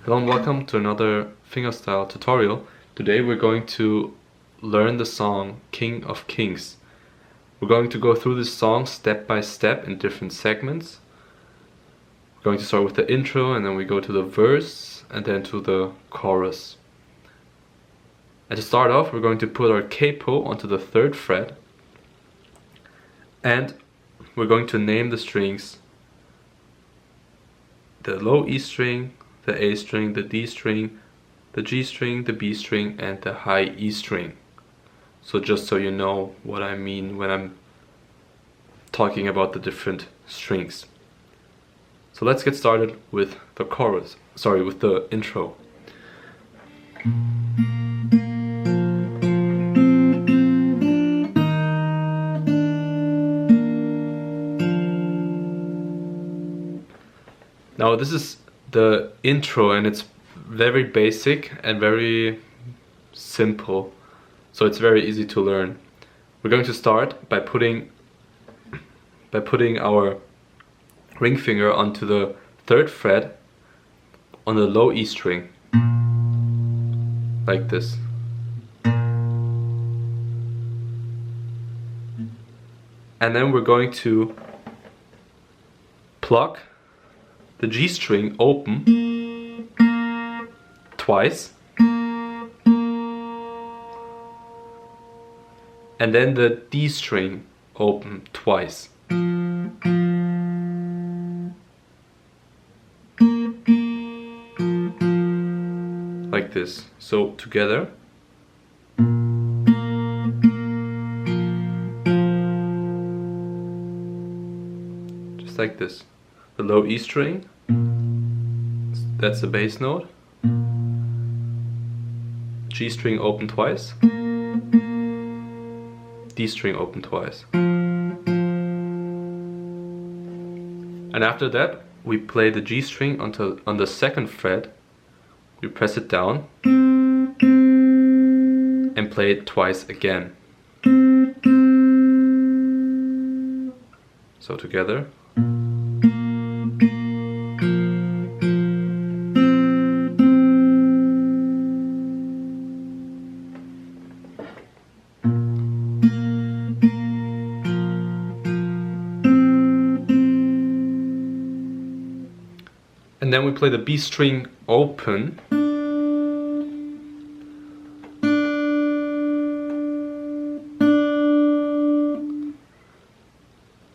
Hello and welcome to another fingerstyle tutorial. Today we're going to learn the song King of Kings. We're going to go through this song step by step in different segments. We're going to start with the intro and then we go to the verse and then to the chorus. And to start off, we're going to put our capo onto the 3rd fret and we're going to name the strings: the low E string, the A string, the D string, the G string, the B string, and the high E string. So just so you know what I mean when I'm talking about the different strings. So let's get started with the chorus, with the intro. Now this is the intro and it's very basic and very simple, so it's very easy to learn. We're going to start by putting our ring finger onto the 3rd fret on the low E string, like this. And then we're going to pluck the G string open twice, and then the D string open twice. Like this. So together. Just like this. The low E string, that's the bass note, G string open twice, D string open twice. And after that we play the G string on the 2nd fret, we press it down and play it twice again. So together. And then we play the B string open.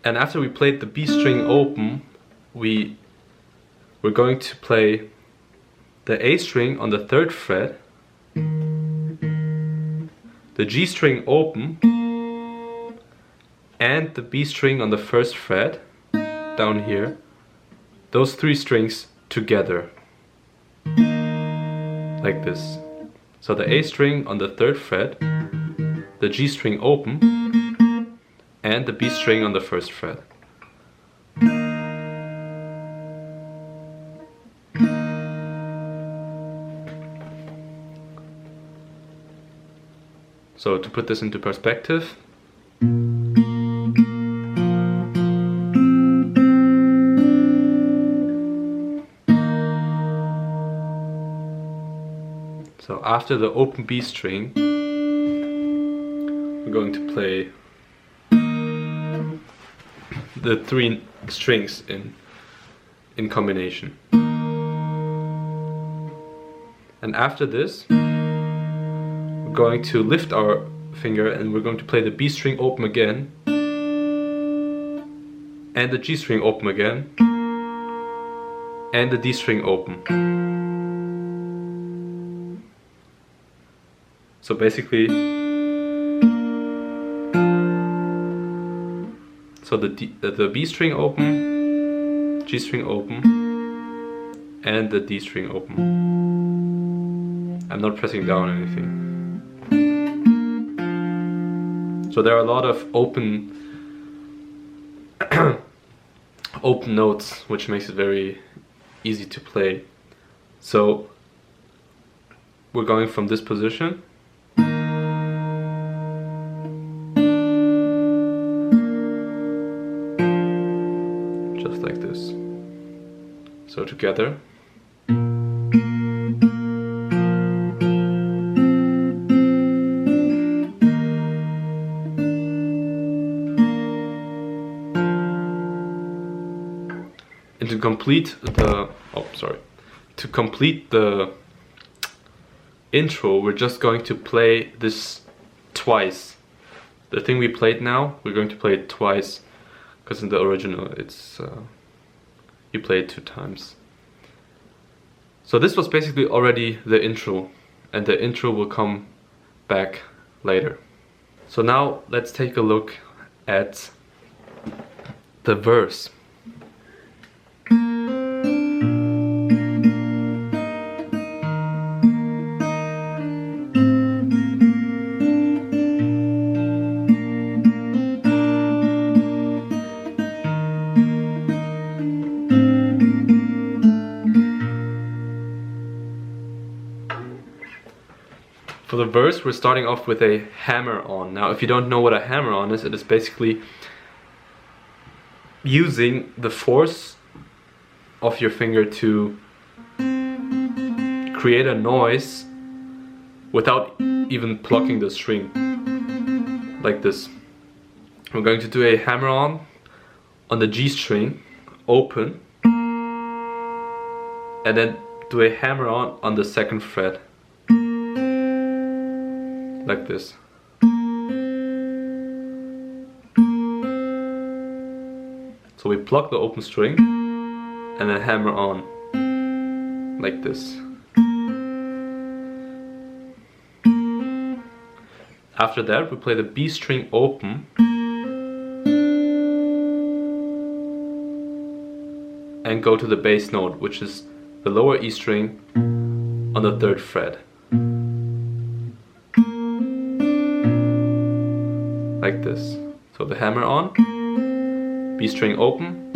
And after we played the B string open, we're going to play the A string on the 3rd fret, the G string open, and the B string on the 1st fret, down here, those three strings together, like this. So the A string on the 3rd fret, the G string open, and the B string on the 1st fret. So to put this into perspective, so after the open B string, we're going to play the 3 strings in combination. And after this, we're going to lift our finger and we're going to play the B string open again, and the G string open again, and the D string open. So basically, so the B string open, G string open, and the D string open. I'm not pressing down anything. So there are a lot of open open notes, which makes it very easy to play. So we're going from this position, just like this. So together. And to complete the intro, we're just going to play this twice. The thing we played now, we're going to play it twice, because in the original it's you play it 2 times. So this was basically already the intro, and the intro will come back later. So now let's take a look at the verse. For the verse, we're starting off with a hammer-on. Now, if you don't know what a hammer-on is, it is basically using the force of your finger to create a noise without even plucking the string, like this. We're going to do a hammer-on on the G string, open, and then do a hammer-on on the 2nd fret. Like this. So we pluck the open string and then hammer on like this. After that, we play the B string open and go to the bass note, which is the lower E string on the 3rd fret. Like this. So the hammer on, B string open,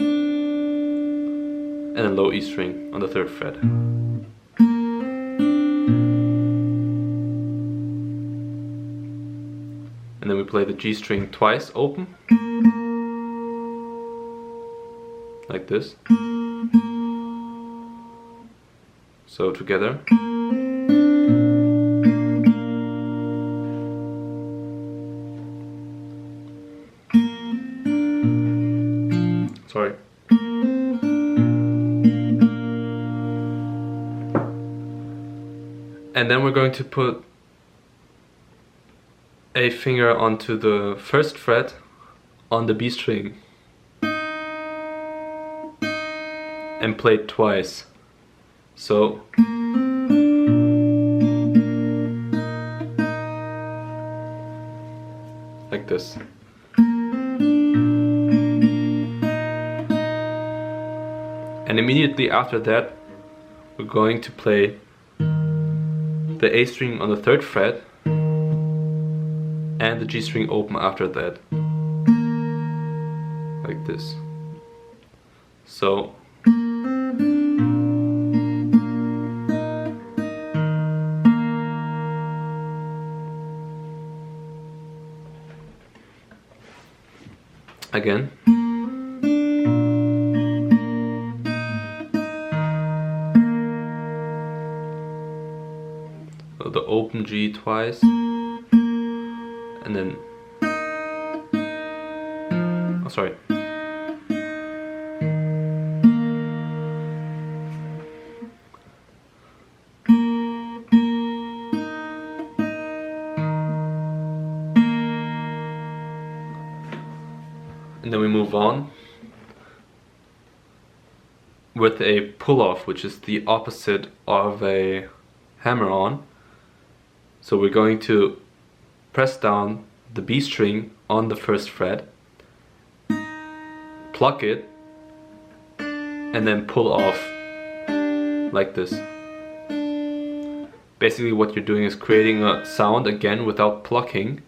and a low E string on the 3rd fret. And then we play the G string twice open, like this. So together. Sorry. And then we're going to put a finger onto the 1st fret on the B string and play it twice. So like this. And immediately after that, we're going to play the A string on the 3rd fret and the G string open after that, like this. So again. So the open G twice, and then, oh sorry, and then we move on with a pull-off, which is the opposite of a hammer-on. So we're going to press down the B string on the 1st fret, pluck it, and then pull off like this. Basically what you're doing is creating a sound again without plucking,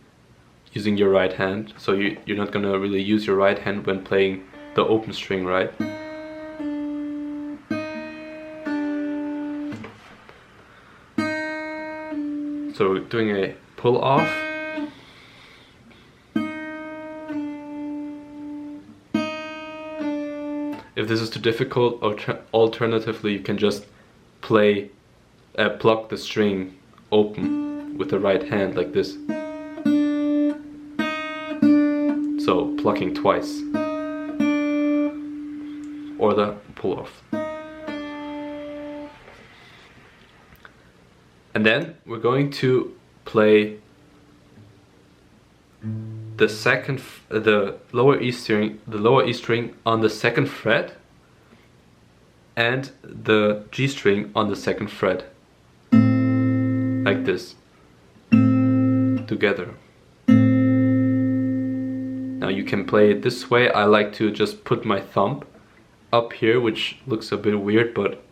using your right hand. So you're not gonna really use your right hand when playing the open string, right? So we're doing a pull off. If this is too difficult, alternatively you can just play, pluck the string open with the right hand like this. So plucking twice, or the pull off. And then we're going to play the lower E string on the 2nd fret and the G string on the 2nd fret, like this, together. Now you can play it this way. I like to just put my thumb up here, which looks a bit weird, but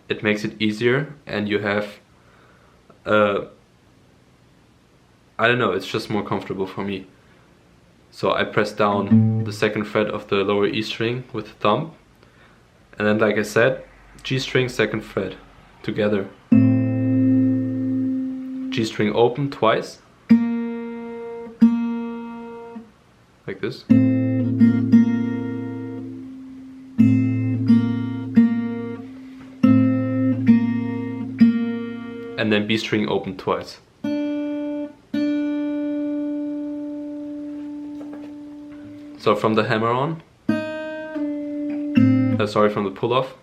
it makes it easier, and you have I don't know, it's just more comfortable for me. So I press down the 2nd fret of the lower E string with the thumb, and then, like I said, G string 2nd fret together, G string open twice, like this, and then B string open twice. So from the hammer on, from the pull off,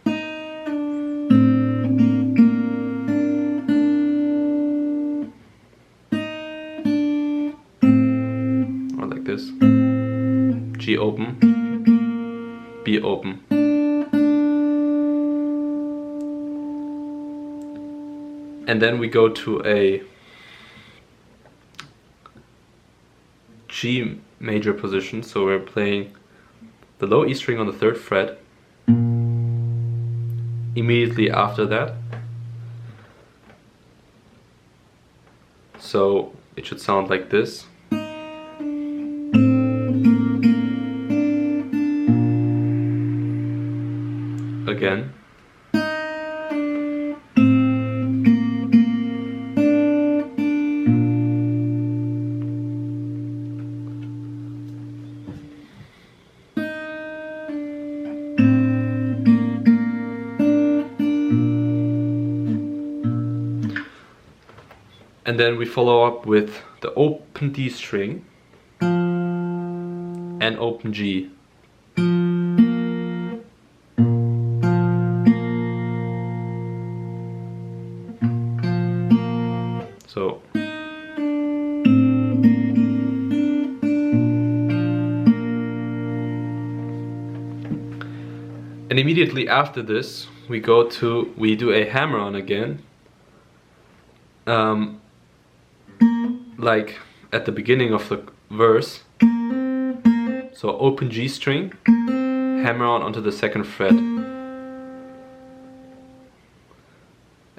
or like this, G open, B open, and then we go to a G major position, so we're playing the low E string on the 3rd fret immediately after that. So it should sound like this. Again. And then we follow up with the open D string and open G. So and immediately after this we do a hammer on again. Like at the beginning of the verse. So open G string, hammer on onto the 2nd fret,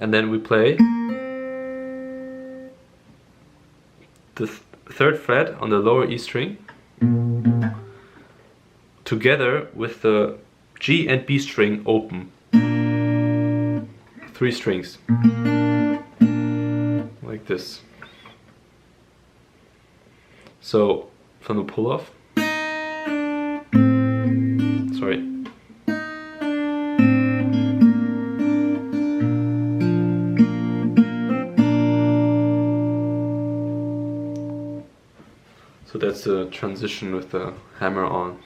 and then we play the third fret on the lower E string together with the G and B string open. 3 strings. Like this. So from the pull off. Sorry. So that's the transition with the hammer on.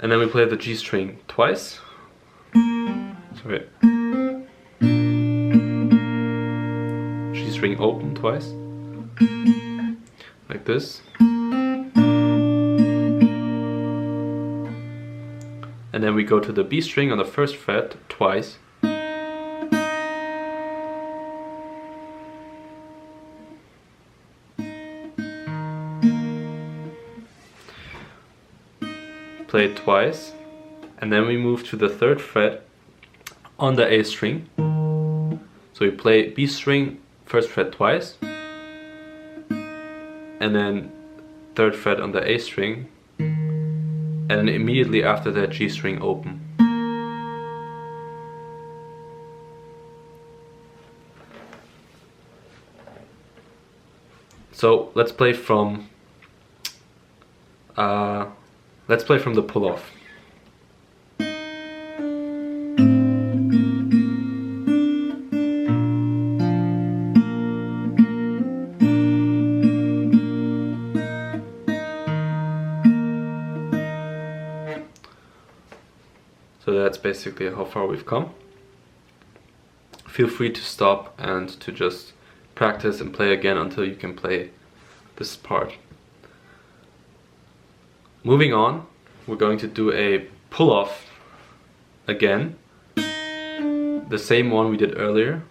And then we play the G string twice. Sorry. G string open twice. Like this. And then we go to the B string on the first fret twice. Play it twice, and then we move to the third fret on the A string. So we play B string first fret twice, and then third fret on the A string, and then immediately after that G string open. So let's play from the pull-off. So that's basically how far we've come. Feel free to stop and to just practice and play again until you can play this part. Moving on, we're going to do a pull-off again. The same one we did earlier.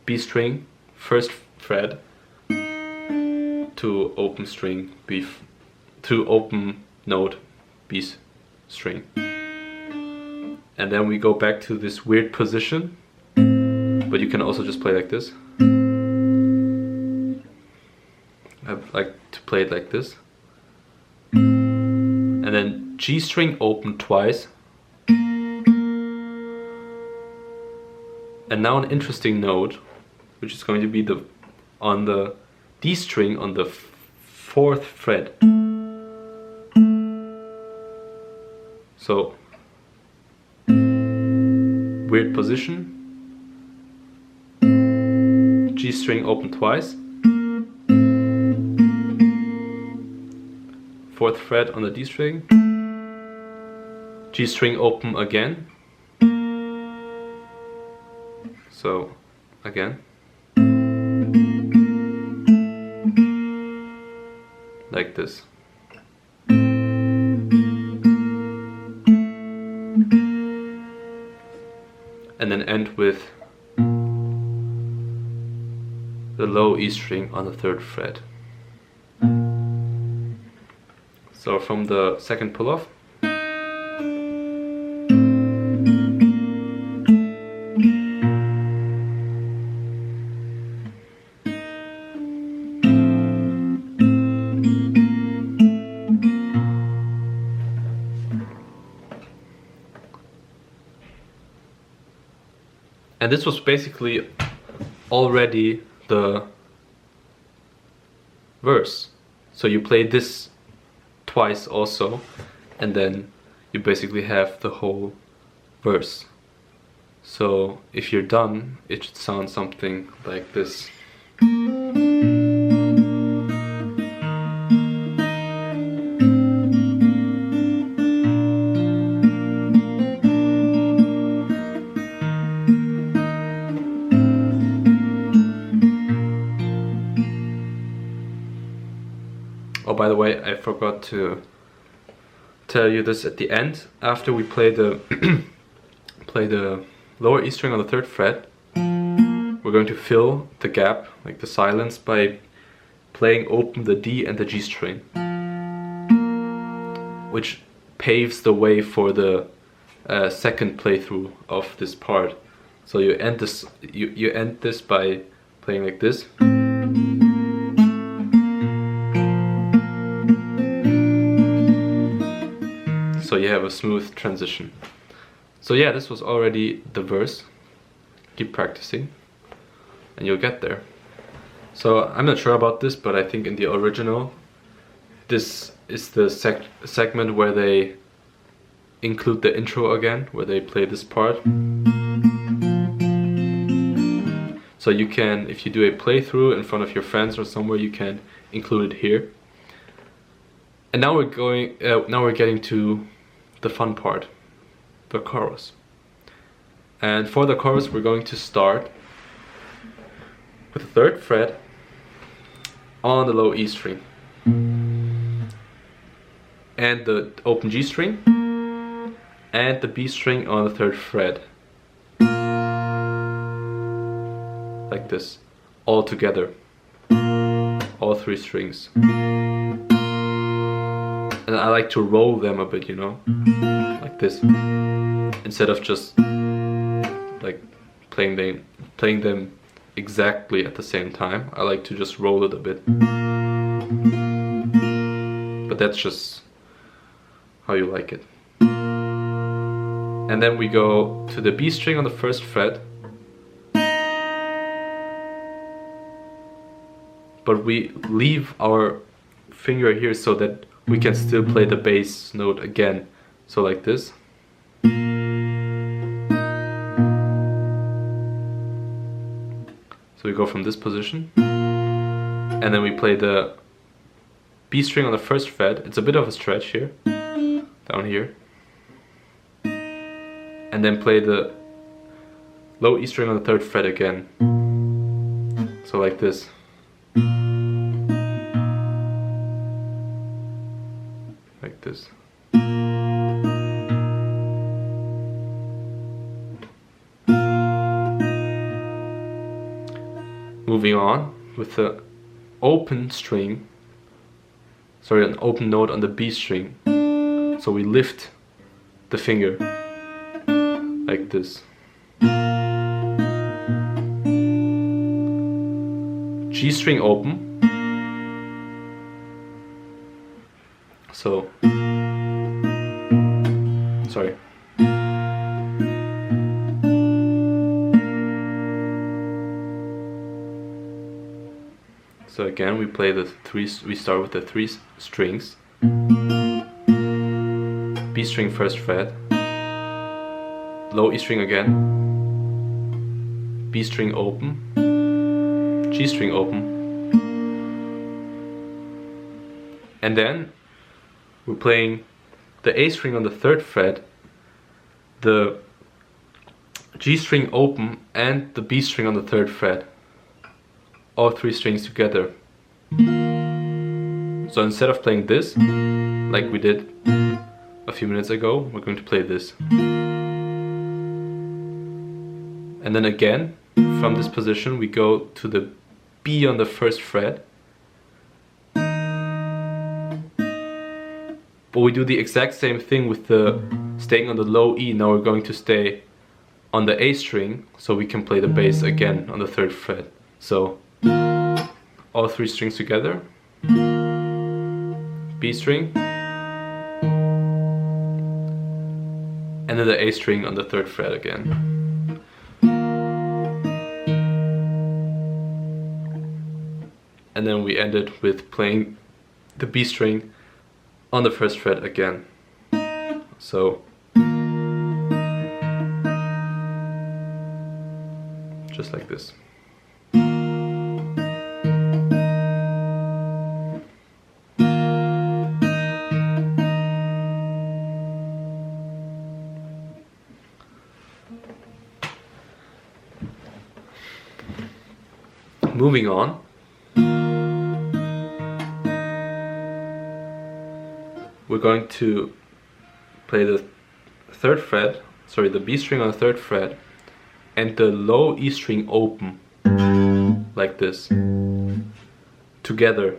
B string, first fret to open string B, to open note B string. And then we go back to this weird position, but you can also just play like this. I like to play it like this. And then G string open twice. And now an interesting note, which is going to be on the D string on the 4th fret. So weird position. G string open twice. 4th fret on the D string. G string open again. So again. Like this. And then end with the low E string on the 3rd fret. So from the second pull-off. And this was basically already the verse. So you play this twice also, and then you basically have the whole verse. So if you're done, it should sound something like this. Oh, by the way, I forgot to tell you this at the end. After we play the play the lower E string on the 3rd fret, we're going to fill the gap, like the silence, by playing open the D and the G string, which paves the way for the second playthrough of this part. So you end this by playing like this. So you have a smooth transition. So yeah, this was already the verse. Keep practicing and you'll get there. So I'm not sure about this, but I think in the original, this is the segment where they include the intro again, where they play this part. So you can, if you do a playthrough in front of your friends or somewhere, you can include it here. And now we're getting to the fun part, the chorus. And for the chorus, we're going to start with the 3rd fret on the low E string and the open G string and the B string on the 3rd fret, like this, all together, all 3 strings. And I like to roll them a bit, you know, like this, instead of just like playing them exactly at the same time. I like to just roll it a bit, but that's just how you like it. And then we go to the B string on the 1st fret, but we leave our finger here so that we can still play the bass note again. So like this. So we go from this position, and then we play the B string on the 1st fret. It's a bit of a stretch here, down here, and then play the low E string on the 3rd fret again. So like this. Like this. Moving on with the open string, sorry, an open note on the B string. So we lift the finger like this. G string open. So, sorry. So again, we play we start with the 3 strings. B string 1st fret, low E string again, B string open, G string open, and then we're playing the A string on the 3rd fret, the G string open and the B string on the 3rd fret. All 3 strings together. So instead of playing this, like we did a few minutes ago, we're going to play this. And then again, from this position, we go to the B on the 1st fret. But we do the exact same thing with the staying on the low E. Now we're going to stay on the A string, so we can play the bass again on the 3rd fret. So all 3 strings together, B string, and then the A string on the 3rd fret again. And then we ended with playing the B string on the 1st fret again. So just like this. Moving on, we're going to play the 3rd fret, sorry, the B string on the 3rd fret and the low E string open, like this, together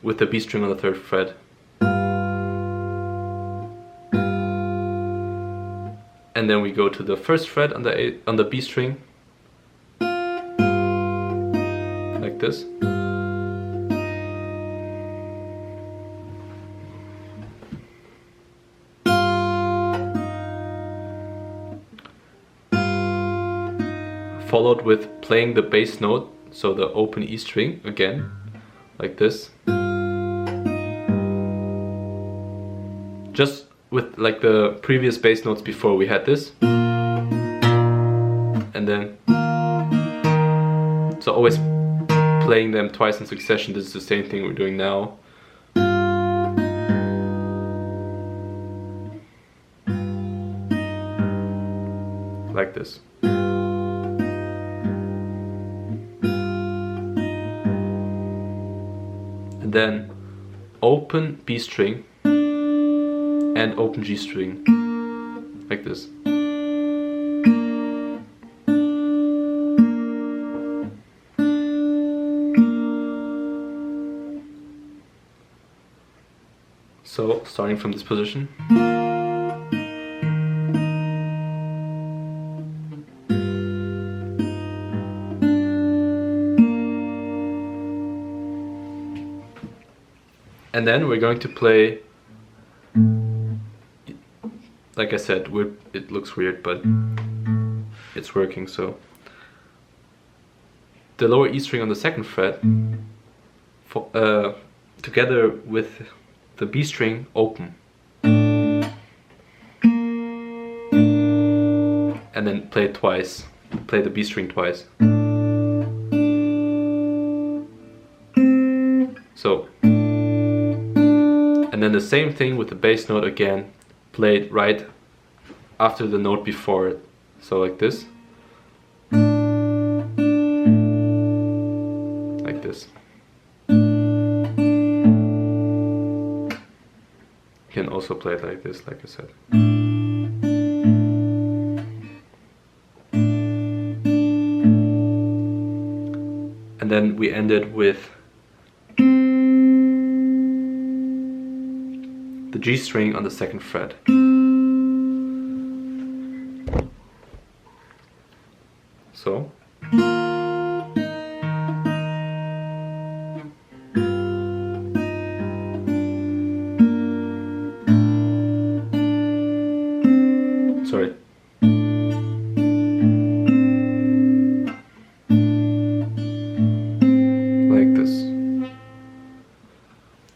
with the B string on the 3rd fret. and then we go to the first fret on the B string, like this. Followed with playing the bass note, so the open E string again, like this. Just with like the previous bass notes before, we had this. And then, so always playing them twice in succession. This is the same thing we're doing now. Like this. And then open B string and open G string, like this. So starting from this position. And then we're going to play, like I said, it looks weird, but it's working. So the lower E string on the second fret, together with the B string open, and then play it twice. Play the B string twice. So. And then the same thing with the bass note again, played right after the note before it. So like this. Like this. You can also play it like this, like I said. And then we ended with the G string on the second fret. So. Sorry. Like this.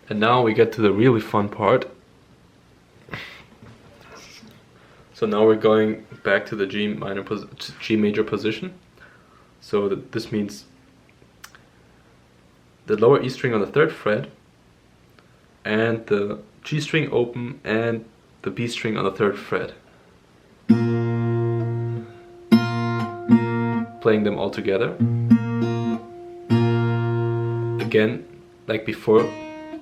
And now we get to the really fun part. So now we're going back to the G major position. So this means the lower E string on the third fret and the G string open and the B string on the third fret. Playing them all together. Again, like before,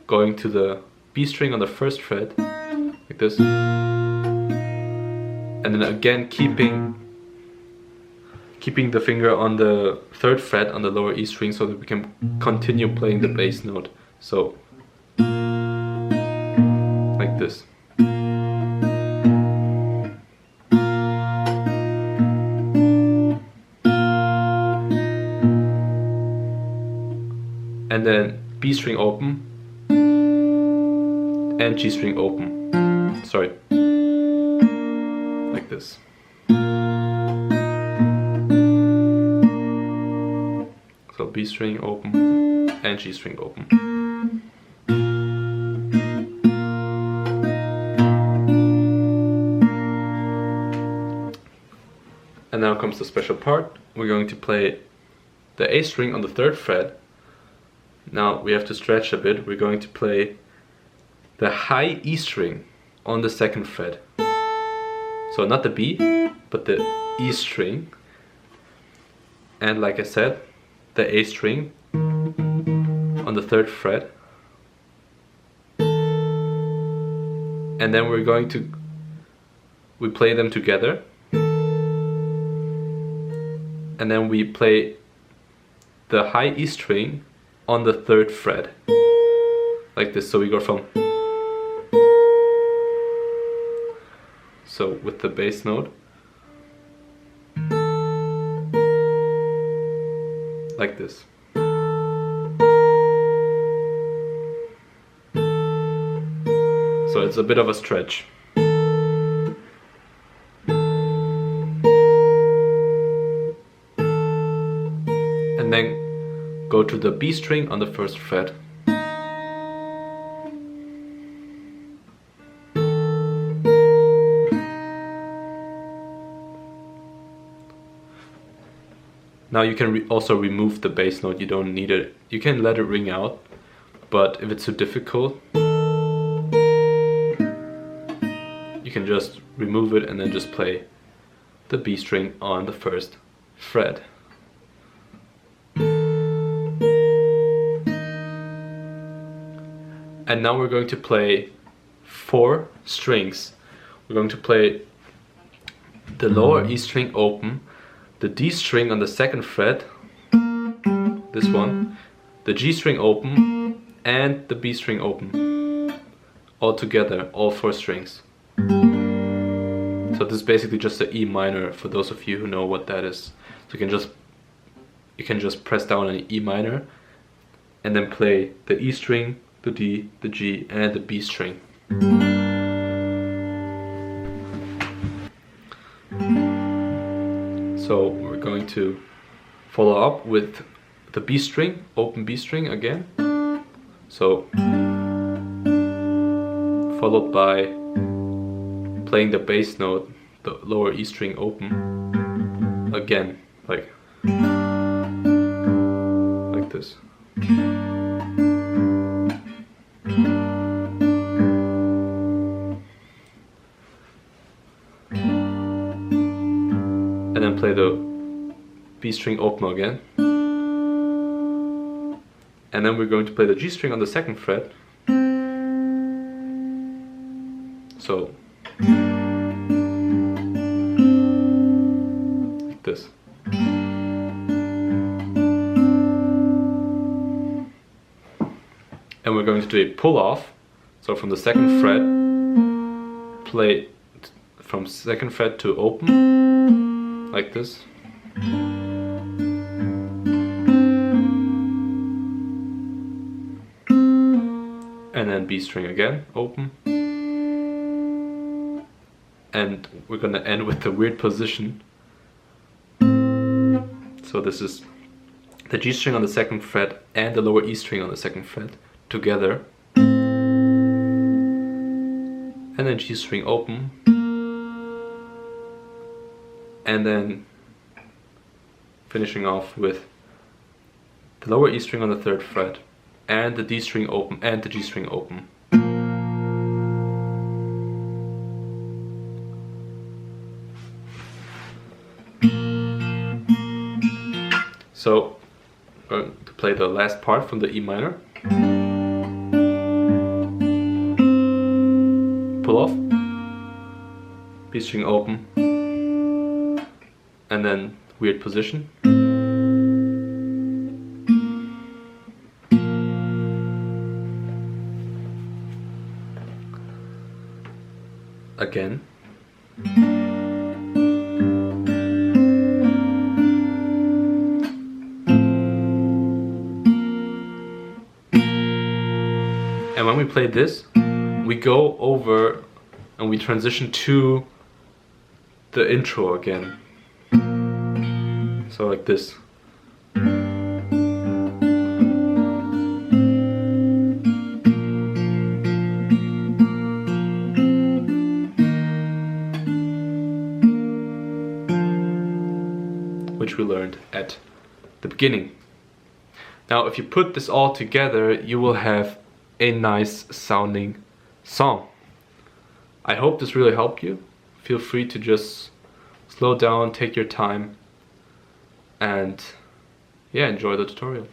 going to the B string on the first fret, like this. And then again keeping the finger on the third fret on the lower E string so that we can continue playing the bass note. So like this. And then B string open and G string open. Sorry. Like this. So B string open and G string open. And now comes the special part. We're going to play the A string on the third fret. Now we have to stretch a bit. We're going to play the high E string on the second fret. So not the B, but the E string. And like I said, the A string on the third fret. And then we play them together. And then we play the high E string on the third fret. Like this, so we go from. So with the bass note. like this. So it's a bit of a stretch. And then go to the B string on the first fret. Now you can also remove the bass note, you don't need it. You can let it ring out, but if it's too difficult, you can just remove it and then just play the B string on the first fret. And now we're going to play 4 strings. We're going to play the lower E string open, the D string on the second fret, this one, the G string open, and the B string open. All together, all 4 strings. So this is basically just the E minor for those of you who know what that is. So you can just press down on the E minor and then play the E string, the D, the G, and the B string. So we're going to follow up with the B string, open B string again. So followed by playing the bass note, the lower E string open again, like this. And then play the B string open again. And then we're going to play the G string on the second fret. So like this. And we're going to do a pull off. So from the second fret, play from second fret to open, like this. And then B string again, open. And we're gonna end with the weird position. So this is the G string on the second fret and the lower E string on the second fret together. And then G string open. And then finishing off with the lower E string on the third fret and the D string open and the G string open. So I'm going to play the last part from the E minor. Pull off, B string open, and then weird position. Again. And when we play this, we go over and we transition to the intro again. So like this. Which we learned at the beginning. Now if you put this all together, you will have a nice sounding song. I hope this really helped you. Feel free to just slow down, take your time, and yeah, enjoy the tutorial.